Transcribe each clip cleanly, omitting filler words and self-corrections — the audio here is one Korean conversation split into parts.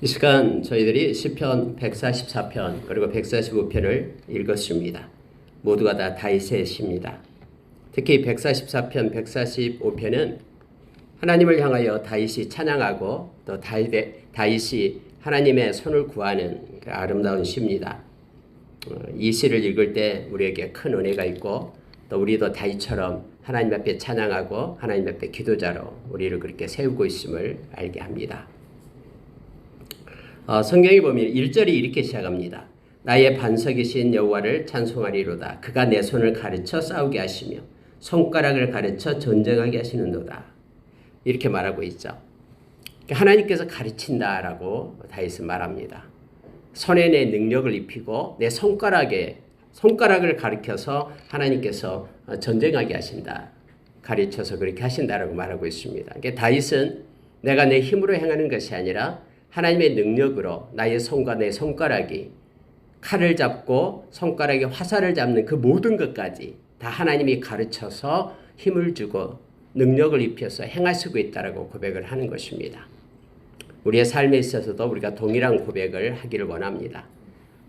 이 시간 저희들이 시편 144편 그리고 145편을 읽었습니다. 모두가 다 다윗의 시입니다. 특히 144편, 145편은 하나님을 향하여 다윗이 찬양하고 또 다윗이 하나님의 손을 구하는 그 아름다운 시입니다. 이 시를 읽을 때 우리에게 큰 은혜가 있고 또 우리도 다윗처럼 하나님 앞에 찬양하고 하나님 앞에 기도자로 우리를 그렇게 세우고 있음을 알게 합니다. 성경에 보면 1절이 이렇게 시작합니다. 나의 반석이신 여호와를 찬송하리로다. 그가 내 손을 가르쳐 싸우게 하시며 손가락을 가르쳐 전쟁하게 하시는도다. 이렇게 말하고 있죠. 하나님께서 가르친다라고 다윗은 말합니다. 손에 내 능력을 입히고 내 손가락을 가르쳐서 하나님께서 전쟁하게 하신다. 가르쳐서 그렇게 하신다라고 말하고 있습니다. 그러니까 다윗은 내가 내 힘으로 행하는 것이 아니라 하나님의 능력으로 나의 손과 내 손가락이 칼을 잡고 손가락에 화살을 잡는 그 모든 것까지 다 하나님이 가르쳐서 힘을 주고 능력을 입혀서 행하시고 있다라고 고백을 하는 것입니다. 우리의 삶에 있어서도 우리가 동일한 고백을 하기를 원합니다.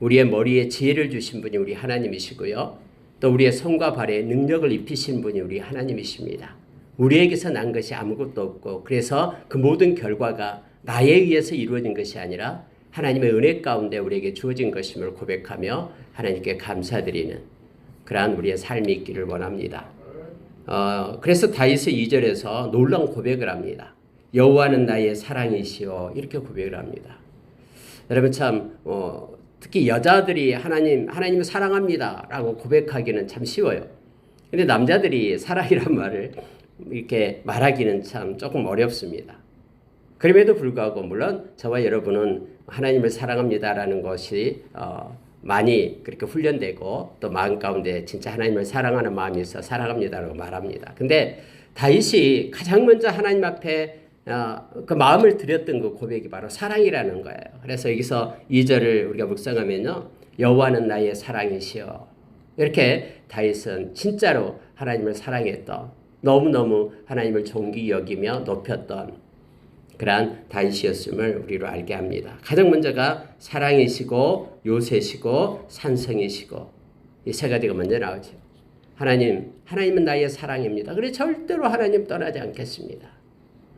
우리의 머리에 지혜를 주신 분이 우리 하나님이시고요. 또 우리의 손과 발에 능력을 입히신 분이 우리 하나님이십니다. 우리에게서 난 것이 아무것도 없고 그래서 그 모든 결과가 나에 의해서 이루어진 것이 아니라 하나님의 은혜 가운데 우리에게 주어진 것임을 고백하며 하나님께 감사드리는 그러한 우리의 삶이 있기를 원합니다. 그래서 다윗은 2절에서 놀라운 고백을 합니다. 여호와는 나의 사랑이시오 이렇게 고백을 합니다. 여러분 참 특히 여자들이 하나님을 사랑합니다 라고 고백하기는 참 쉬워요. 근데 남자들이 사랑이란 말을 이렇게 말하기는 참 조금 어렵습니다. 그럼에도 불구하고 물론 저와 여러분은 하나님을 사랑합니다라는 것이 많이 그렇게 훈련되고 또 마음 가운데 진짜 하나님을 사랑하는 마음이 있어 사랑합니다라고 말합니다. 근데 다윗이 가장 먼저 하나님 앞에 그 마음을 드렸던 그 고백이 바로 사랑이라는 거예요. 그래서 여기서 2절을 우리가 묵상하면요. 여호와는 나의 사랑이시여. 이렇게 다윗은 진짜로 하나님을 사랑했던 너무너무 하나님을 존귀 여기며 높였던 그러한 다윗이었음을 우리로 알게 합니다. 가장 먼저가 사랑이시고 요새시고 산성이시고 이 세 가지가 먼저 나오죠. 하나님은 나의 사랑입니다. 그래 절대로 하나님 떠나지 않겠습니다.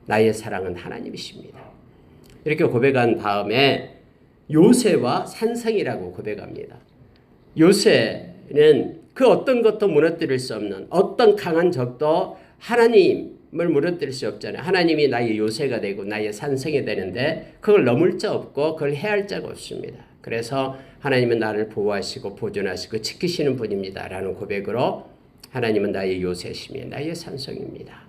나의 사랑은 하나님이십니다. 이렇게 고백한 다음에 요새와 산성이라고 고백합니다. 요새는 그 어떤 것도 무너뜨릴 수 없는 어떤 강한 적도 하나님을 무너뜨릴 수 없잖아요. 하나님이 나의 요새가 되고 나의 산성이 되는데 그걸 넘을 자 없고 그걸 해할 자가 없습니다. 그래서 하나님은 나를 보호하시고 보존하시고 지키시는 분입니다. 라는 고백으로 하나님은 나의 요새시며 나의 산성입니다.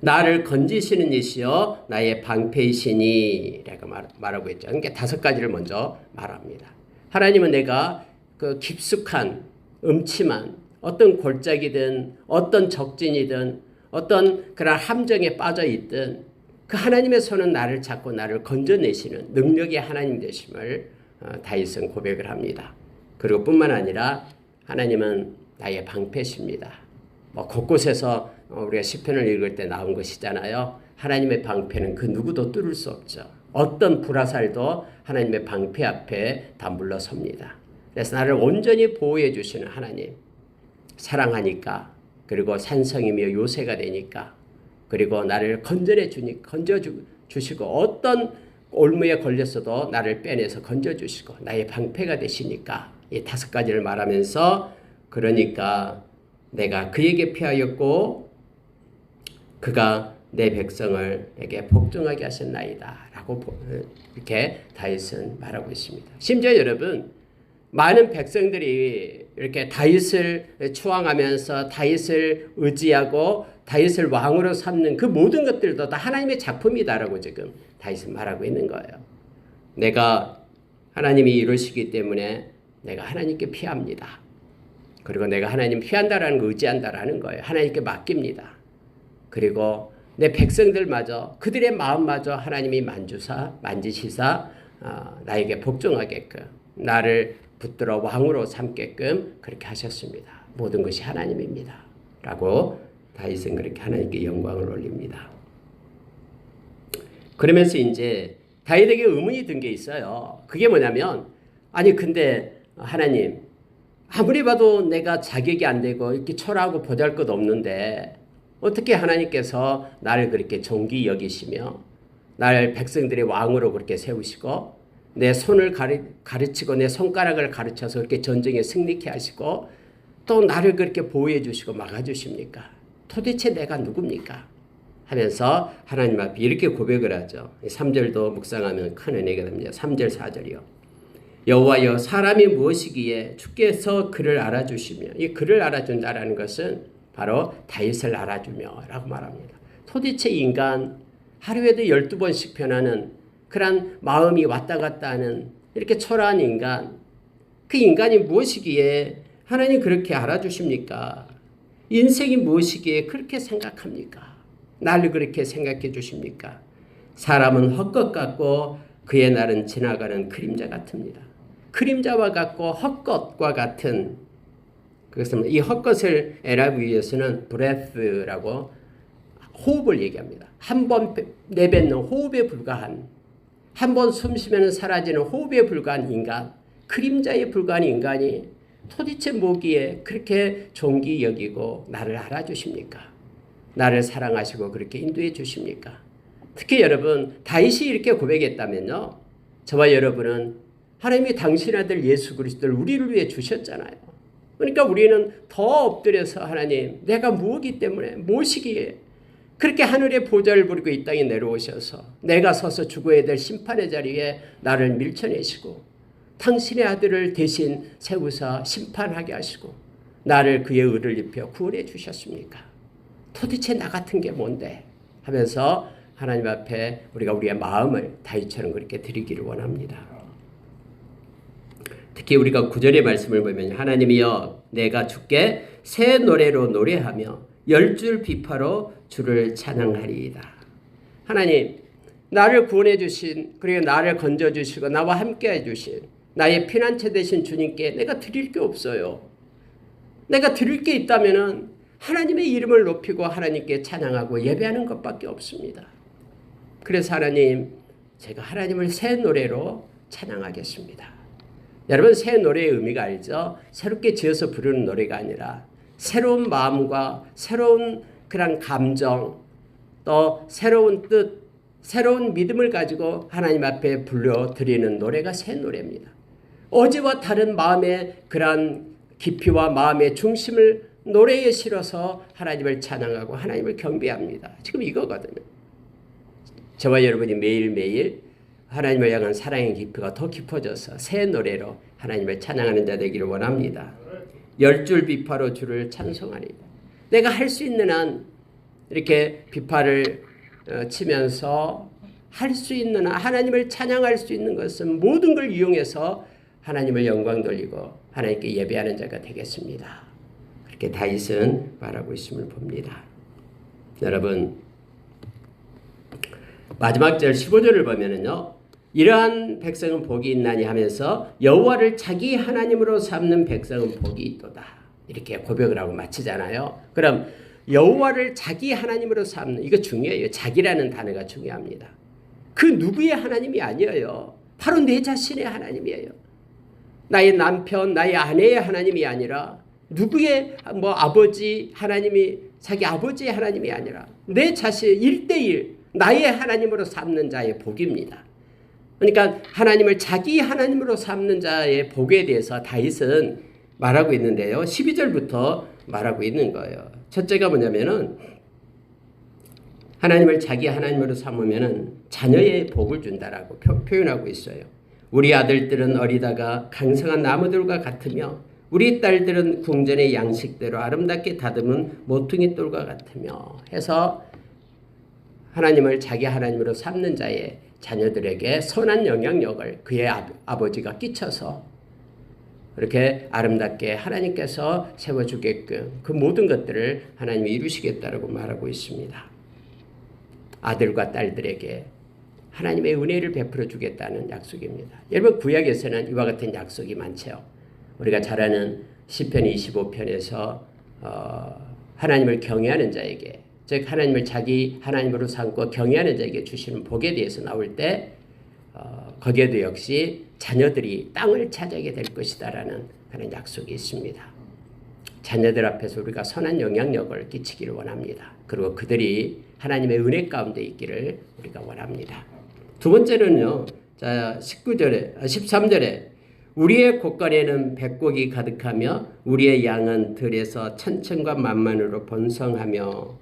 나를 건지시는 이시여 나의 방패이시니 라고 말하고 있죠. 그러니까 5가지를 먼저 말합니다. 하나님은 내가 그 깊숙한 음침한 어떤 골짜기든 어떤 적진이든 어떤 그런 함정에 빠져 있든 그 하나님의 손은 나를 잡고 나를 건져내시는 능력의 하나님 되심을 다윗은 고백을 합니다. 그리고 뿐만 아니라 하나님은 나의 방패십니다. 곳곳에서 우리가 시편을 읽을 때 나온 것이잖아요. 하나님의 방패는 그 누구도 뚫을 수 없죠. 어떤 불화살도 하나님의 방패 앞에 다 물러섭니다. 그래서 나를 온전히 보호해 주시는 하나님. 사랑하니까 그리고 산성이며 요새가 되니까 그리고 나를 건져주시고 어떤 올무에 걸렸어도 나를 빼내서 건져주시고 나의 방패가 되시니까 이 5가지를 말하면서 그러니까 내가 그에게 피하였고 그가 내 백성을 내게 복종하게 하셨나이다 라고 이렇게 다윗은 말하고 있습니다. 심지어 여러분 많은 백성들이 이렇게 다윗을 추앙하면서 다윗을 의지하고 다윗을 왕으로 삼는 그 모든 것들도 다 하나님의 작품이다라고 지금 다윗은 말하고 있는 거예요. 내가 하나님이 이루시기 때문에 내가 하나님께 피합니다. 그리고 내가 하나님 피한다라는 거 의지한다라는 거예요. 하나님께 맡깁니다. 그리고 내 백성들마저 그들의 마음마저 하나님이 만지시사 나에게 복종하게끔 나를 붙들어 왕으로 삼게끔 그렇게 하셨습니다. 모든 것이 하나님입니다. 라고 다윗은 그렇게 하나님께 영광을 올립니다. 그러면서 이제 다윗에게 의문이 든 게 있어요. 그게 뭐냐면, 아니 근데 하나님, 아무리 봐도 내가 자격이 안 되고 이렇게 철하고 보잘것 없는데 어떻게 하나님께서 나를 그렇게 존귀 여기시며 나를 백성들의 왕으로 그렇게 세우시고 내 손을 가르치고 내 손가락을 가르쳐서 그렇게 전쟁에 승리케 하시고 또 나를 그렇게 보호해 주시고 막아주십니까? 도대체 내가 누굽니까? 하면서 하나님 앞에 이렇게 고백을 하죠. 3절도 묵상하면 큰 은혜가 됩니다. 3절 4절이요. 여호와여, 사람이 무엇이기에 주께서 그를 알아주시며, 이 그를 알아준다라는 것은 바로 다윗을 알아주며 라고 말합니다. 도대체 인간 하루에도 12번씩 변하는 그런 마음이 왔다 갔다 하는 이렇게 초라한 인간, 그 인간이 무엇이기에 하나님 그렇게 알아주십니까? 인생이 무엇이기에 그렇게 생각합니까? 나를 그렇게 생각해 주십니까? 사람은 헛것 같고 그의 날은 지나가는 그림자 같습니다. 그림자와 같고 헛것과 같은, 그것은 이 헛것을 에라고 위해서는 breath라고 호흡을 얘기합니다. 한 번 내뱉는 호흡에 불과한, 한 번 숨 쉬면 사라지는 호흡에 불과한 인간, 그림자에 불과한 인간이 도대체 뭐기에 그렇게 존귀 여기고 나를 알아주십니까? 나를 사랑하시고 그렇게 인도해 주십니까? 특히 여러분, 다윗이 이렇게 고백했다면요, 저와 여러분은 하나님이 당신 아들 예수 그리스도를 우리를 위해 주셨잖아요. 그러니까 우리는 더 엎드려서 하나님, 내가 무엇이기 때문에, 무엇이기에 그렇게 하늘의 보좌를 부리고 이 땅에 내려오셔서 내가 서서 죽어야 될 심판의 자리에 나를 밀쳐내시고 당신의 아들을 대신 세우사 심판하게 하시고 나를 그의 의를 입혀 구원해 주셨습니까? 도대체 나 같은 게 뭔데? 하면서 하나님 앞에 우리가 우리의 마음을 다윗처럼 그렇게 드리기를 원합니다. 특히 우리가 9절의 말씀을 보면 하나님이여, 내가 주께 새 노래로 노래하며 10줄 비파로 주를 찬양하리이다. 하나님, 나를 구원해 주신, 그리고 나를 건져 주시고 나와 함께 해 주신 나의 피난처 되신 주님께 내가 드릴 게 없어요. 내가 드릴 게 있다면은 하나님의 이름을 높이고 하나님께 찬양하고 예배하는 것밖에 없습니다. 그래서 하나님, 제가 하나님을 새 노래로 찬양하겠습니다. 여러분, 새 노래의 의미가 알죠? 새롭게 지어서 부르는 노래가 아니라 새로운 마음과 새로운 그런 감정, 또 새로운 뜻, 새로운 믿음을 가지고 하나님 앞에 불러드리는 노래가 새 노래입니다. 어제와 다른 마음의 그런 깊이와 마음의 중심을 노래에 실어서 하나님을 찬양하고 하나님을 경배합니다. 지금 이거거든요. 저와 여러분이 매일매일 하나님을 향한 사랑의 깊이가 더 깊어져서 새 노래로 하나님을 찬양하는 자 되기를 원합니다. 10줄 비파로 주를 찬송하리다. 내가 할 수 있는 한 이렇게 비파를 치면서 할 수 있는 한 하나님을 찬양할 수 있는 것은 모든 걸 이용해서 하나님을 영광 돌리고 하나님께 예배하는 자가 되겠습니다. 그렇게 다윗은 말하고 있음을 봅니다. 여러분, 마지막 절 15절을 보면은요, 이러한 백성은 복이 있나니 하면서 여호와를 자기 하나님으로 삼는 백성은 복이 있도다. 이렇게 고백을 하고 마치잖아요. 그럼 여호와를 자기 하나님으로 삼는, 이거 중요해요. 자기라는 단어가 중요합니다. 그 누구의 하나님이 아니에요. 바로 내 자신의 하나님이에요. 나의 남편, 나의 아내의 하나님이 아니라 누구의 아버지 하나님이, 자기 아버지의 하나님이 아니라 내 자신 1대1 나의 하나님으로 삼는 자의 복입니다. 그러니까 하나님을 자기 하나님으로 삼는 자의 복에 대해서 다윗은 말하고 있는데요. 12절부터 말하고 있는 거예요. 첫째가 뭐냐면은 하나님을 자기 하나님으로 삼으면은 자녀의 복을 준다라고 표현하고 있어요. 우리 아들들은 어리다가 강성한 나무들과 같으며 우리 딸들은 궁전의 양식대로 아름답게 다듬은 모퉁이 돌과 같으며 해서 하나님을 자기 하나님으로 삼는 자의 자녀들에게 선한 영향력을 그의 아버지가 끼쳐서 그렇게 아름답게 하나님께서 세워주게끔 그 모든 것들을 하나님이 이루시겠다라고 말하고 있습니다. 아들과 딸들에게 하나님의 은혜를 베풀어 주겠다는 약속입니다. 여러분, 구약에서는 이와 같은 약속이 많죠. 우리가 잘 아는 시편 25편에서 하나님을 경외하는 자에게 즉 하나님을 자기 하나님으로 삼고 경외하는 자에게 주시는 복에 대해서 나올 때 거기에도 역시 자녀들이 땅을 차지하게 될 것이다라는 그런 약속이 있습니다. 자녀들 앞에서 우리가 선한 영향력을 끼치기를 원합니다. 그리고 그들이 하나님의 은혜 가운데 있기를 우리가 원합니다. 두 번째는요. 자, 13절에 우리의 곳간에는 백곡이 가득하며 우리의 양은 들에서 천천과 만만으로 번성하며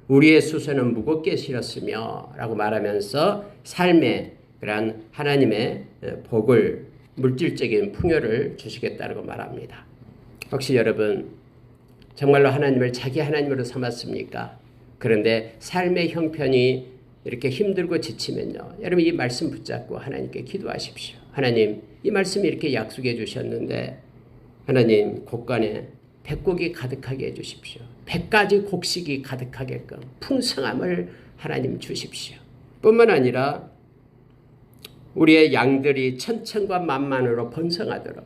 우리의 수소는 무겁게 실었으며 라고 말하면서 삶의 그러한 하나님의 복을 물질적인 풍요를 주시겠다고 말합니다. 혹시 여러분 정말로 하나님을 자기 하나님으로 삼았습니까? 그런데 삶의 형편이 이렇게 힘들고 지치면요. 여러분 이 말씀 붙잡고 하나님께 기도하십시오. 하나님 이 말씀이 이렇게 약속해 주셨는데 하나님 곳간에 백곡이 가득하게 해주십시오. 100가지 곡식이 가득하게끔 풍성함을 하나님 주십시오. 뿐만 아니라 우리의 양들이 천천과 만만으로 번성하도록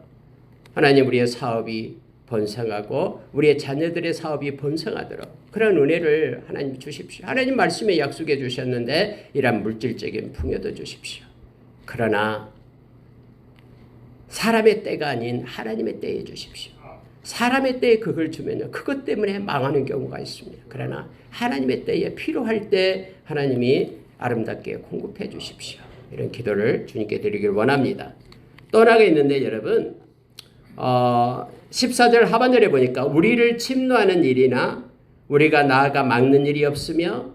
하나님 우리의 사업이 번성하고 우리의 자녀들의 사업이 번성하도록 그런 은혜를 하나님 주십시오. 하나님 말씀에 약속해 주셨는데 이런 물질적인 풍요도 주십시오. 그러나 사람의 때가 아닌 하나님의 때에 주십시오. 사람의 때에 그걸 주면요. 그것 때문에 망하는 경우가 있습니다. 그러나 하나님의 때에 필요할 때 하나님이 아름답게 공급해 주십시오. 이런 기도를 주님께 드리길 원합니다. 또 하나가 있는데 여러분 14절 하반절에 보니까 우리를 침노하는 일이나 우리가 나아가 막는 일이 없으며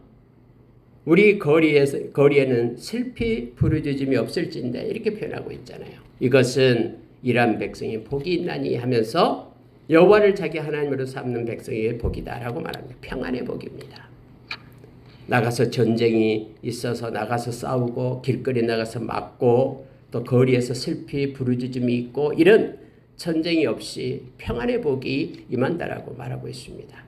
우리 거리에는 슬피 부르짖음이 없을진데 이렇게 표현하고 있잖아요. 이것은 이란 백성이 복이 있나니 하면서 여호와를 자기 하나님으로 삼는 백성의 복이다라고 말합니다. 평안의 복입니다. 나가서 전쟁이 있어서 나가서 싸우고 길거리 나가서 맞고 또 거리에서 슬피 부르짖음이 있고 이런 전쟁이 없이 평안의 복이 임한다라고 말하고 있습니다.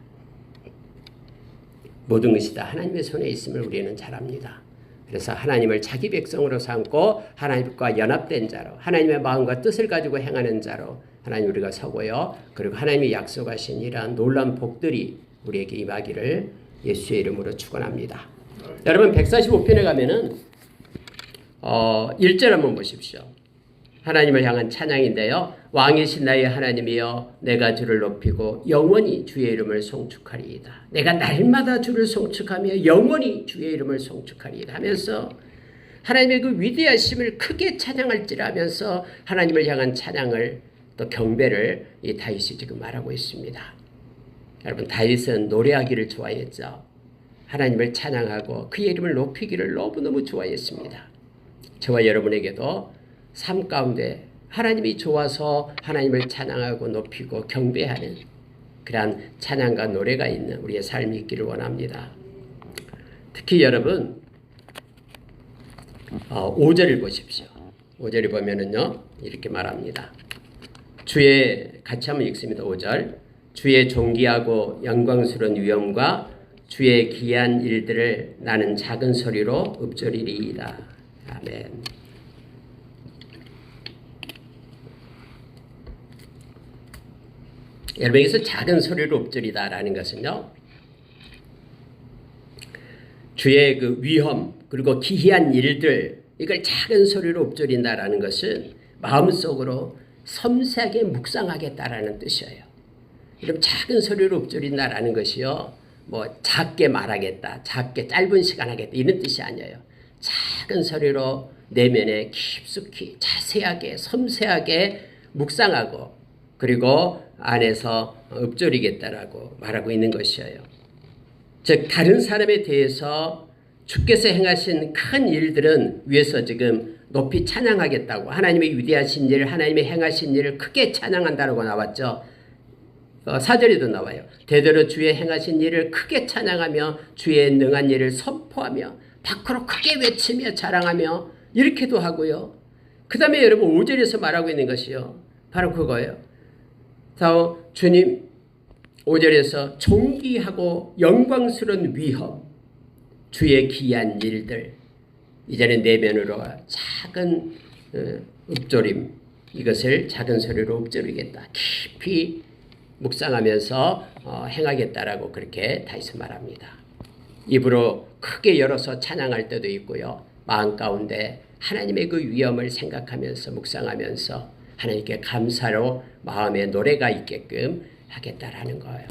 모든 것이 다 하나님의 손에 있음을 우리는 잘 압니다. 그래서 하나님을 자기 백성으로 삼고 하나님과 연합된 자로 하나님의 마음과 뜻을 가지고 행하는 자로 하나님 우리가 서고요. 그리고 하나님이 약속하신 이러한 놀라운 복들이 우리에게 임하기를 예수의 이름으로 축원합니다. 여러분 145편에 가면은 1절 한번 보십시오. 하나님을 향한 찬양인데요. 왕이신 나의 하나님이여 내가 주를 높이고 영원히 주의 이름을 송축하리이다. 내가 날마다 주를 송축하며 영원히 주의 이름을 송축하리이다 하면서 하나님의 그 위대하심을 크게 찬양할지라 하면서 하나님을 향한 찬양을 또 경배를 이 다윗이 지금 말하고 있습니다. 여러분 다윗은 노래하기를 좋아했죠. 하나님을 찬양하고 그의 이름을 높이기를 너무너무 좋아했습니다. 저와 여러분에게도 삶 가운데 하나님이 좋아서 하나님을 찬양하고 높이고 경배하는 그러한 찬양과 노래가 있는 우리의 삶이 있기를 원합니다. 특히 여러분 5절을 보십시오. 5절을 보면은요 이렇게 말합니다. 같이 한번 읽습니다. 5절 주의 존귀하고 영광스러운 위엄과 주의 기이한 일들을 나는 작은 소리로 읊조리리이다. 아멘. 여러분 여기서 작은 소리로 읊조리다라는 것은요. 주의 그 위엄 그리고 기이한 일들 이걸 작은 소리로 읊조린다라는 것은 마음속으로 섬세하게 묵상하겠다라는 뜻이에요. 그럼 작은 소리로 읊조린다라는 것이요. 뭐 작게 말하겠다, 작게 짧은 시간 하겠다 이런 뜻이 아니에요. 작은 소리로 내면에 깊숙이 자세하게 섬세하게 묵상하고 그리고 안에서 읊조리겠다라고 말하고 있는 것이에요. 즉 다른 사람에 대해서 주께서 행하신 큰 일들은 위에서 지금 높이 찬양하겠다고 하나님의 위대하신 일, 하나님의 행하신 일을 크게 찬양한다고 나왔죠. 4절에도 나와요. 대대로 주의 행하신 일을 크게 찬양하며 주의 능한 일을 선포하며 밖으로 크게 외치며 자랑하며 이렇게도 하고요. 그 다음에 여러분 5절에서 말하고 있는 것이요. 바로 그거예요. 주님 5절에서 존귀하고 영광스러운 위엄 주의 기이한 일들 이제는 내면으로 작은 읊조림 이것을 작은 소리로 읊조리겠다. 깊이 묵상하면서 행하겠다라고 그렇게 다윗은 말합니다. 입으로 크게 열어서 찬양할 때도 있고요. 마음 가운데 하나님의 그 위엄을 생각하면서 묵상하면서 하나님께 감사로 마음에 노래가 있게끔 하겠다라는 거예요.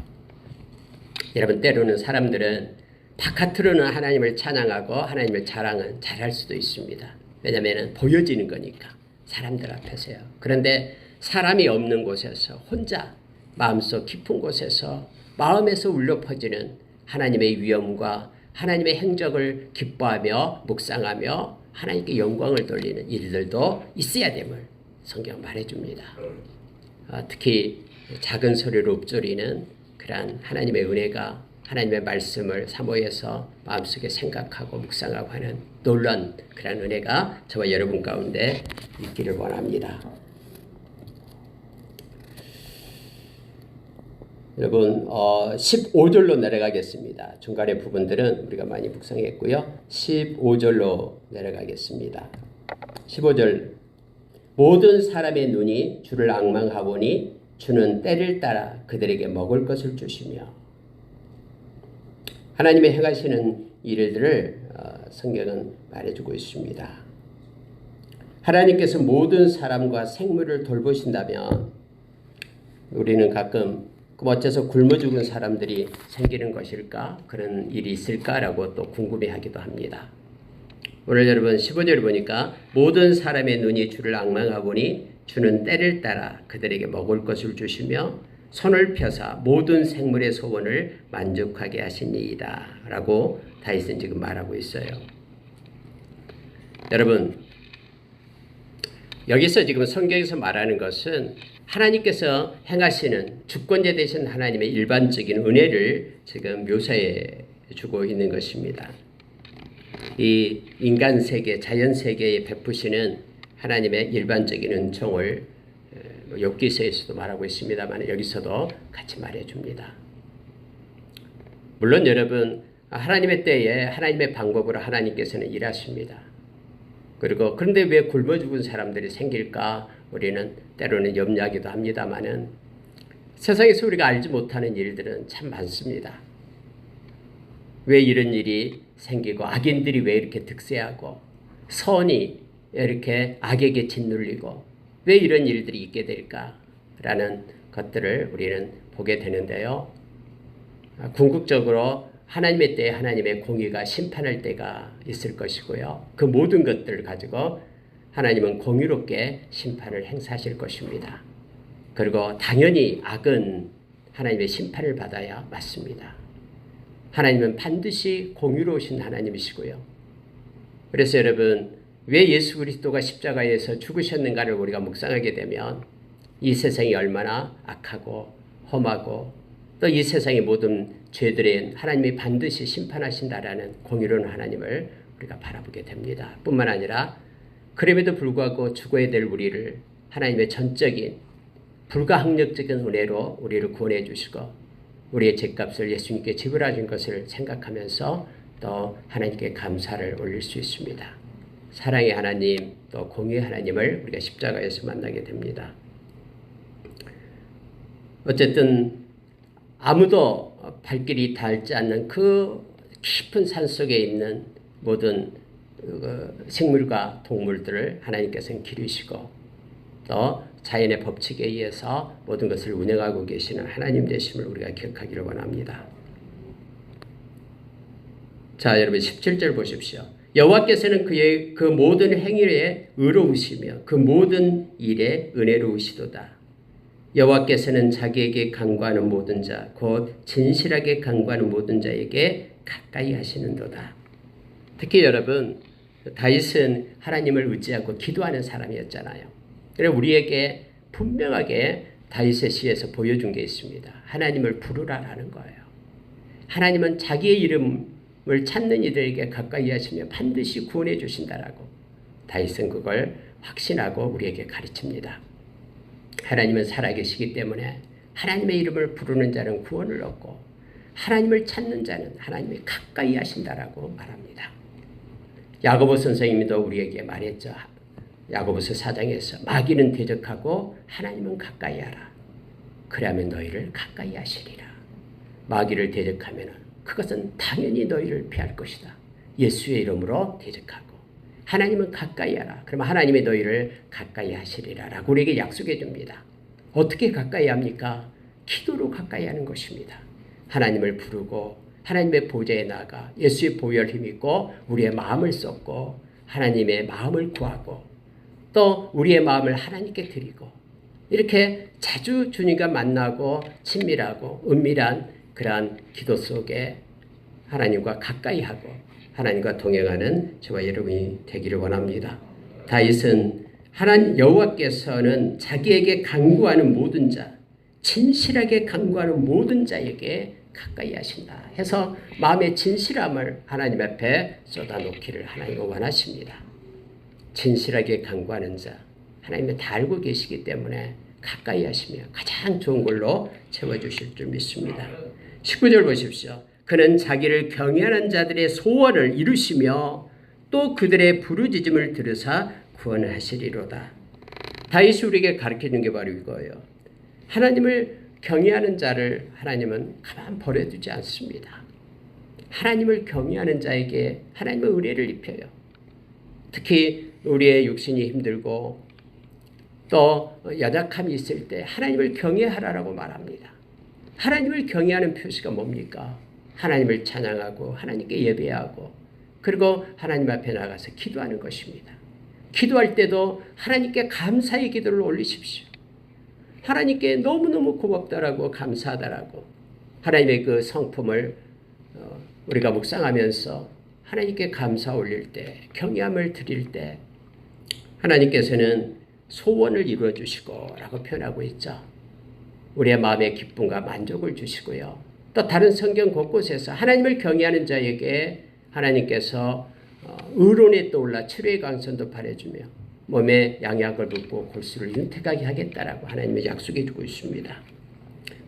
여러분, 때로는 사람들은 바깥으로는 하나님을 찬양하고 하나님을 자랑은 잘할 수도 있습니다. 왜냐하면 보여지는 거니까 사람들 앞에서요. 그런데 사람이 없는 곳에서 혼자 마음속 깊은 곳에서 마음에서 울려 퍼지는 하나님의 위엄과 하나님의 행적을 기뻐하며 묵상하며 하나님께 영광을 돌리는 일들도 있어야 됨을 성경 말해줍니다. 특히 작은 소리로 읊조리는 그러한 하나님의 은혜가 하나님의 말씀을 사모해서 마음속에 생각하고 묵상하고 하는 놀라운 그러한 은혜가 저와 여러분 가운데 있기를 원합니다. 여러분 15절로 내려가겠습니다. 중간의 부분들은 우리가 많이 묵상했고요. 15절로 내려가겠습니다. 15절 모든 사람의 눈이 주를 앙망하오니 주는 때를 따라 그들에게 먹을 것을 주시며 하나님의 행하시는 일들을 성경은 말해주고 있습니다. 하나님께서 모든 사람과 생물을 돌보신다면 우리는 가끔 어째서 굶어 죽은 사람들이 생기는 것일까? 그런 일이 있을까라고 또 궁금해하기도 합니다. 오늘 여러분 15절 보니까 모든 사람의 눈이 주를 앙망하오니 주는 때를 따라 그들에게 먹을 것을 주시며 손을 펴사 모든 생물의 소원을 만족하게 하시니이다 라고 다윗은 지금 말하고 있어요. 여러분, 여기서 지금 성경에서 말하는 것은 하나님께서 행하시는 주권자 되신 하나님의 일반적인 은혜를 지금 묘사해 주고 있는 것입니다. 이 인간 세계, 자연 세계에 베푸시는 하나님의 일반적인 은총을 욥기서에서도 말하고 있습니다만 여기서도 같이 말해줍니다. 물론 여러분 하나님의 때에 하나님의 방법으로 하나님께서는 일하십니다. 그리고 그런데 왜 굶어 죽은 사람들이 생길까 우리는 때로는 염려하기도 합니다만은 세상에서 우리가 알지 못하는 일들은 참 많습니다. 왜 이런 일이 생기고 악인들이 왜 이렇게 득세하고 선이 이렇게 악에게 짓눌리고 왜 이런 일들이 있게 될까라는 것들을 우리는 보게 되는데요. 궁극적으로 하나님의 때에 하나님의 공의가 심판할 때가 있을 것이고요. 그 모든 것들을 가지고 하나님은 공의롭게 심판을 행사하실 것입니다. 그리고 당연히 악은 하나님의 심판을 받아야 맞습니다. 하나님은 반드시 공의로우신 하나님이시고요. 그래서 여러분 왜 예수 그리스도가 십자가에서 죽으셨는가를 우리가 묵상하게 되면 이 세상이 얼마나 악하고 험하고 또 이 세상의 모든 죄들에 하나님이 반드시 심판하신다라는 공의로운 하나님을 우리가 바라보게 됩니다. 뿐만 아니라 그럼에도 불구하고 죽어야 될 우리를 하나님의 전적인 불가항력적인 은혜로 우리를 구원해 주시고 우리의 죄값을 예수님께 지불하신 것을 생각하면서 또 하나님께 감사를 올릴 수 있습니다. 사랑의 하나님 또 공의의 하나님을 우리가 십자가에서 만나게 됩니다. 어쨌든 아무도 발길이 닿지 않는 그 깊은 산속에 있는 모든 생물과 동물들을 하나님께서는 기르시고 또 자연의 법칙에 의해서 모든 것을 운영하고 계시는 하나님 되심을 우리가 기억하기를 원합니다. 자, 여러분 17절 보십시오. 여호와께서는 그의 그 모든 행위에 의로우시며 그 모든 일에 은혜로우시도다. 여호와께서는 자기에게 간구하는 모든 자, 곧 진실하게 간구하는 모든 자에게 가까이 하시는도다. 특히 여러분, 다윗은 하나님을 의지하고 기도하는 사람이었잖아요. 그래서 우리에게 분명하게 다윗의 시에서 보여준 게 있습니다. 하나님을 부르라라는 거예요. 하나님은 자기의 이름을 찾는 이들에게 가까이 하시며 반드시 구원해 주신다라고 다윗은 그걸 확신하고 우리에게 가르칩니다. 하나님은 살아계시기 때문에 하나님의 이름을 부르는 자는 구원을 얻고 하나님을 찾는 자는 하나님이 가까이 하신다라고 말합니다. 야고보 선생님도 우리에게 말했죠. 야고보서 4장에서 마귀는 대적하고 하나님은 가까이 하라. 그러면 너희를 가까이 하시리라. 마귀를 대적하면 그것은 당연히 너희를 피할 것이다. 예수의 이름으로 대적하고 하나님은 가까이 하라. 그러면 하나님이 너희를 가까이 하시리라 라고 우리에게 약속해 줍니다. 어떻게 가까이 합니까? 기도로 가까이 하는 것입니다. 하나님을 부르고 하나님의 보좌에 나가 예수의 보혈 힘입고 우리의 마음을 쏟고 하나님의 마음을 구하고 또 우리의 마음을 하나님께 드리고 이렇게 자주 주님과 만나고 친밀하고 은밀한 그러한 기도 속에 하나님과 가까이 하고 하나님과 동행하는 저와 여러분이 되기를 원합니다. 다윗은 하나님 여호와께서는 자기에게 간구하는 모든 자, 진실하게 간구하는 모든 자에게 가까이 하신다 해서 마음의 진실함을 하나님 앞에 쏟아놓기를 하나님은 원하십니다. 진실하게 간구하는 자, 하나님은 다 알고 계시기 때문에 가까이 하시며 가장 좋은 걸로 채워주실 줄 믿습니다. 19절 보십시오. 그는 자기를 경외하는 자들의 소원을 이루시며 또 그들의 부르짖음을 들으사 구원을 하시리로다. 다윗이 우리에게 가르쳐준 게 바로 이거예요. 하나님을 경외하는 자를 하나님은 가만 버려두지 않습니다. 하나님을 경외하는 자에게 하나님은 은혜를 입혀요. 특히 우리의 육신이 힘들고 또 연약함이 있을 때 하나님을 경외하라라고 말합니다. 하나님을 경외하는 표시가 뭡니까? 하나님을 찬양하고 하나님께 예배하고 그리고 하나님 앞에 나가서 기도하는 것입니다. 기도할 때도 하나님께 감사의 기도를 올리십시오. 하나님께 너무너무 고맙다라고 감사하다라고 하나님의 그 성품을 우리가 묵상하면서 하나님께 감사 올릴 때 경외함을 드릴 때 하나님께서는 소원을 이루어 주시고 라고 표현하고 있죠. 우리의 마음의 기쁨과 만족을 주시고요. 또 다른 성경 곳곳에서 하나님을 경외하는 자에게 하나님께서 의론에 떠올라 치료의 강선도 바래주며 몸에 양약을 붓고 골수를 윤택하게 하겠다라고 하나님이 약속해 주고 있습니다.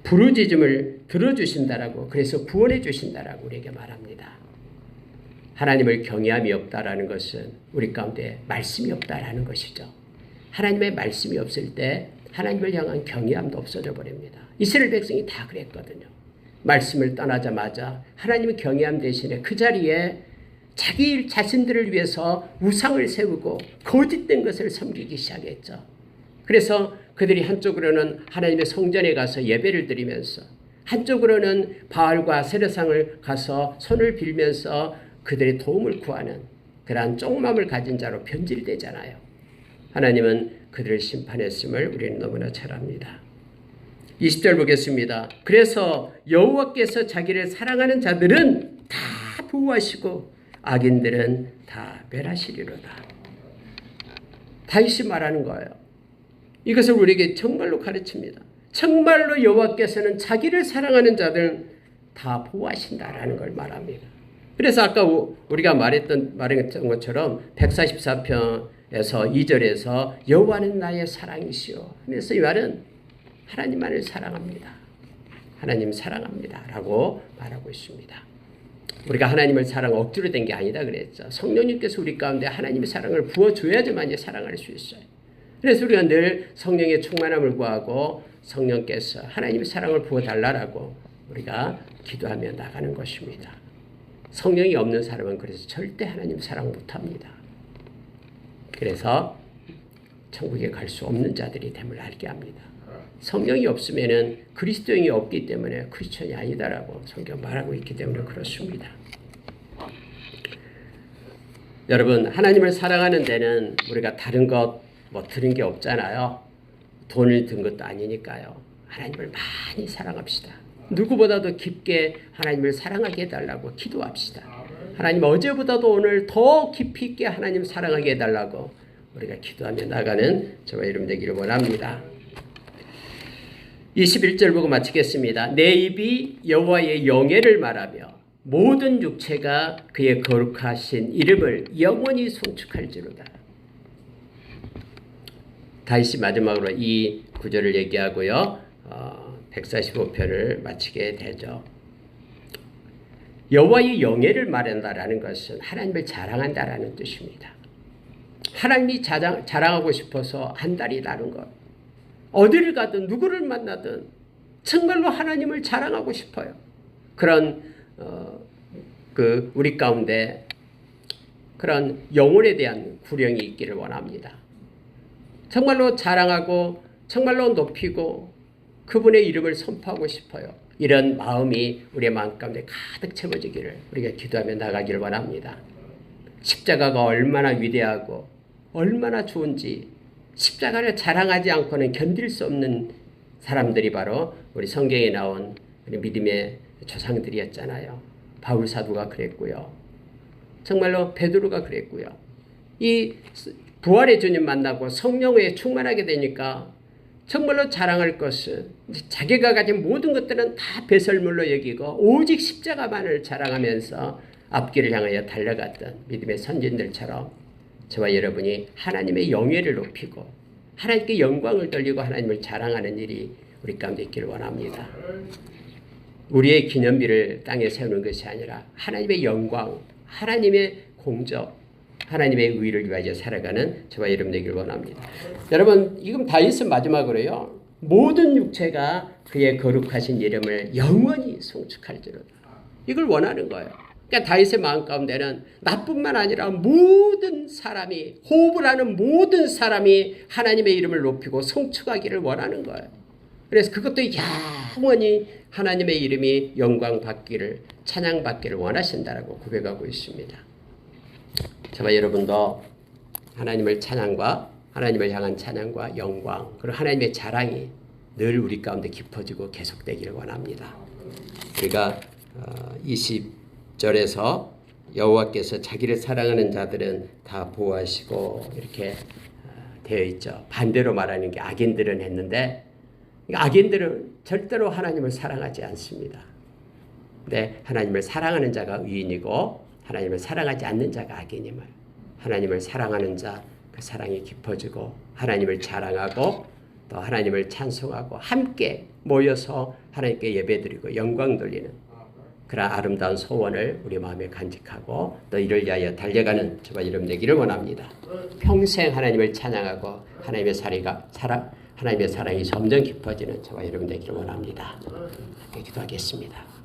부르짖음을 들어주신다라고 그래서 구원해 주신다라고 우리에게 말합니다. 하나님을 경외함이 없다라는 것은 우리 가운데 말씀이 없다라는 것이죠. 하나님의 말씀이 없을 때 하나님을 향한 경외함도 없어져 버립니다. 이스라엘 백성이 다 그랬거든요. 말씀을 떠나자마자 하나님의 경외함 대신에 그 자리에 자기 자신들을 위해서 우상을 세우고 거짓된 것을 섬기기 시작했죠. 그래서 그들이 한쪽으로는 하나님의 성전에 가서 예배를 드리면서 한쪽으로는 바알과 세례상을 가서 손을 빌면서 그들의 도움을 구하는 그러한 쪽맘을 가진 자로 변질되잖아요. 하나님은 그들을 심판했음을 우리는 너무나 잘 압니다. 20절 보겠습니다. 그래서 여호와께서 자기를 사랑하는 자들은 다 보호하시고 악인들은 다 멸하시리로다. 다윗이 말하는 거예요. 이것을 우리에게 정말로 가르칩니다. 정말로 여호와께서는 자기를 사랑하는 자들은 다 보호하신다라는 걸 말합니다. 그래서 아까 우리가 말했던 것처럼 144편에서 2절에서 여호와는 나의 사랑이시오. 그래서 이 말은 하나님만을 사랑합니다. 하나님 사랑합니다. 라고 말하고 있습니다. 우리가 하나님을 사랑 억지로 된 게 아니다 그랬죠. 성령님께서 우리 가운데 하나님의 사랑을 부어줘야지만 사랑할 수 있어요. 그래서 우리가 늘 성령의 충만함을 구하고 성령께서 하나님의 사랑을 부어달라고 우리가 기도하며 나가는 것입니다. 성령이 없는 사람은 그래서 절대 하나님 사랑 못합니다. 그래서 천국에 갈 수 없는 자들이 됨을 알게 합니다. 성령이 없으면은 그리스도인이 없기 때문에 크리스천이 아니다라고 성경 말하고 있기 때문에 그렇습니다. 여러분, 하나님을 사랑하는 데는 우리가 다른 것 들은 게 없잖아요. 돈을 든 것도 아니니까요. 하나님을 많이 사랑합시다. 누구보다도 깊게 하나님을 사랑하게 해달라고 기도합시다. 하나님 어제보다도 오늘 더 깊이 있게 하나님 사랑하게 해달라고 우리가 기도하며 나가는 저와 여러분 되기를 원합니다. 21절 보고 마치겠습니다. 내 입이 여호와의 영예를 말하며 모든 육체가 그의 거룩하신 이름을 영원히 송축할지로다. 다시 마지막으로 이 구절을 얘기하고요. 145편을 마치게 되죠. 여호와의 영예를 말한다라는 것은 하나님을 자랑한다라는 뜻입니다. 하나님이 자랑하고 싶어서 한달이 나는 것. 어디를 가든 누구를 만나든 정말로 하나님을 자랑하고 싶어요. 그런 우리 가운데 그런 영혼에 대한 구령이 있기를 원합니다. 정말로 자랑하고 정말로 높이고 그분의 이름을 선포하고 싶어요. 이런 마음이 우리의 마음 가운데 가득 채워지기를 우리가 기도하며 나가기를 원합니다. 십자가가 얼마나 위대하고 얼마나 좋은지 십자가를 자랑하지 않고는 견딜 수 없는 사람들이 바로 우리 성경에 나온 우리 믿음의 조상들이었잖아요. 바울 사도가 그랬고요. 정말로 베드로가 그랬고요. 이 부활의 주님 만나고 성령에 충만하게 되니까 정말로 자랑할 것은 자기가 가진 모든 것들은 다 배설물로 여기고 오직 십자가만을 자랑하면서 앞길을 향하여 달려갔던 믿음의 선진들처럼 저와 여러분이 하나님의 영예를 높이고 하나님께 영광을 돌리고 하나님을 자랑하는 일이 우리 가운데 있기를 원합니다. 우리의 기념비를 땅에 세우는 것이 아니라 하나님의 영광, 하나님의 공적, 하나님의 의를 위하여 살아가는 저와 여러분 되기를 원합니다. 여러분, 지금 다윗은 마지막으로요. 모든 육체가 그의 거룩하신 이름을 영원히 송축할지로다. 이걸 원하는 거예요. 그러니까 다윗의 마음 가운데는 나뿐만 아니라 모든 사람이, 호흡을 하는 모든 사람이 하나님의 이름을 높이고 송축하기를 원하는 거예요. 그래서 그것도 영원히 하나님의 이름이 영광 받기를, 찬양 받기를 원하신다라고 고백하고 있습니다. 저와 여러분도 하나님을 찬양과 하나님을 향한 찬양과 영광 그리고 하나님의 자랑이 늘 우리 가운데 깊어지고 계속되기를 원합니다. 우리가 20절에서 여호와께서 자기를 사랑하는 자들은 다 보호하시고 이렇게 되어 있죠. 반대로 말하는 게 악인들은 했는데 악인들은 절대로 하나님을 사랑하지 않습니다. 근데 하나님을 사랑하는 자가 의인이고 하나님을 사랑하지 않는 자가 악인임을, 하나님을 사랑하는 자 그 사랑이 깊어지고 하나님을 자랑하고 또 하나님을 찬송하고 함께 모여서 하나님께 예배드리고 영광 돌리는 그런 아름다운 소원을 우리 마음에 간직하고 또 이를 위하여 달려가는 저와 여러분 되기를 원합니다. 평생 하나님을 찬양하고 하나님의 사랑이 점점 깊어지는 저와 여러분 되기를 원합니다. 기도하겠습니다.